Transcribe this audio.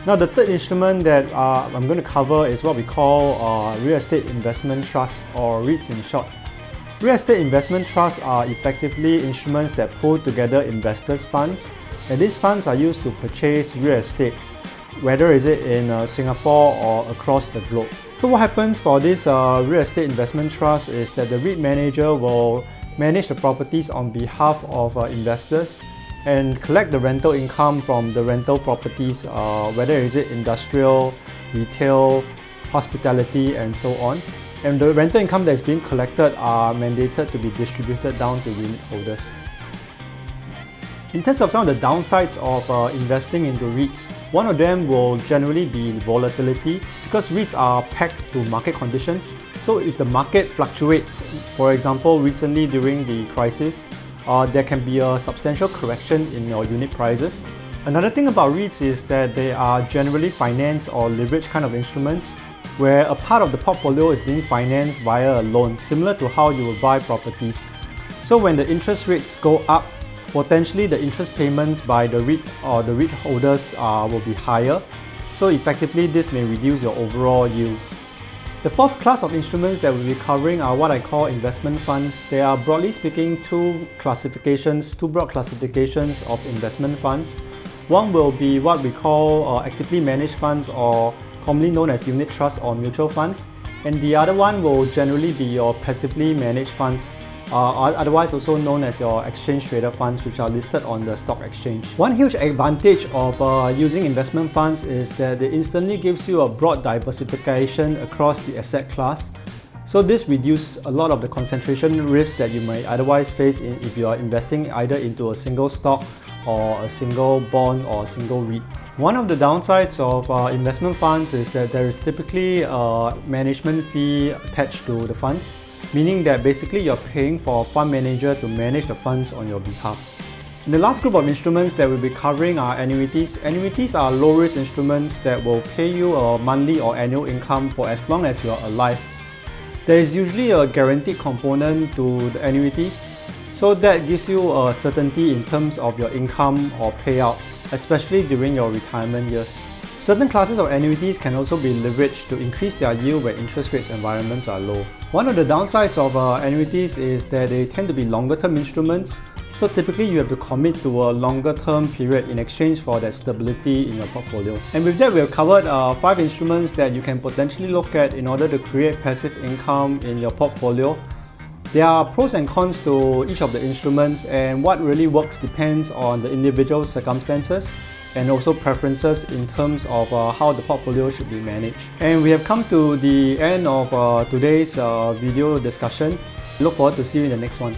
Now the third instrument that I'm going to cover is what we call real estate investment trusts, or REITs in short. Real estate investment trusts are effectively instruments that pull together investors' funds, and these funds are used to purchase real estate, whether is it in Singapore or across the globe. So what happens for this real estate investment trust is that the REIT manager will manage the properties on behalf of investors and collect the rental income from the rental properties, whether is it industrial, retail, hospitality, and so on. And the rental income that is being collected are mandated to be distributed down to unit holders. In terms of some of the downsides of investing into REITs, one of them will generally be volatility, because REITs are pegged to market conditions. So if the market fluctuates, for example recently during the crisis, there can be a substantial correction in your unit prices. Another thing about REITs is that they are generally finance or leverage kind of instruments, where a part of the portfolio is being financed via a loan, similar to how you would buy properties. So when the interest rates go up, potentially the interest payments by the REIT or the REIT holders will be higher. So effectively this may reduce your overall yield. The fourth class of instruments that we'll be covering are what I call investment funds. They are, broadly speaking, two broad classifications of investment funds. One will be what we call actively managed funds, or commonly known as unit trusts or mutual funds. And the other one will generally be your passively managed funds, otherwise also known as your exchange traded funds, which are listed on the stock exchange. One huge advantage of using investment funds is that it instantly gives you a broad diversification across the asset class. So this reduces a lot of the concentration risk that you may otherwise face if you are investing either into a single stock or a single bond or a single REIT. One of the downsides of investment funds is that there is typically a management fee attached to the funds, meaning that basically you're paying for a fund manager to manage the funds on your behalf. And the last group of instruments that we'll be covering are annuities. Annuities are low-risk instruments that will pay you a monthly or annual income for as long as you're alive. There is usually a guaranteed component to the annuities, so that gives you a certainty in terms of your income or payout, especially during your retirement years. Certain classes of annuities can also be leveraged to increase their yield when interest rates environments are low. One of the downsides of annuities is that they tend to be longer term instruments, so typically you have to commit to a longer term period in exchange for that stability in your portfolio. And with that, we have covered 5 instruments that you can potentially look at in order to create passive income in your portfolio. There are pros and cons to each of the instruments, and what really works depends on the individual circumstances and also preferences in terms of how the portfolio should be managed. And we have come to the end of today's video discussion. Look forward to see you in the next one.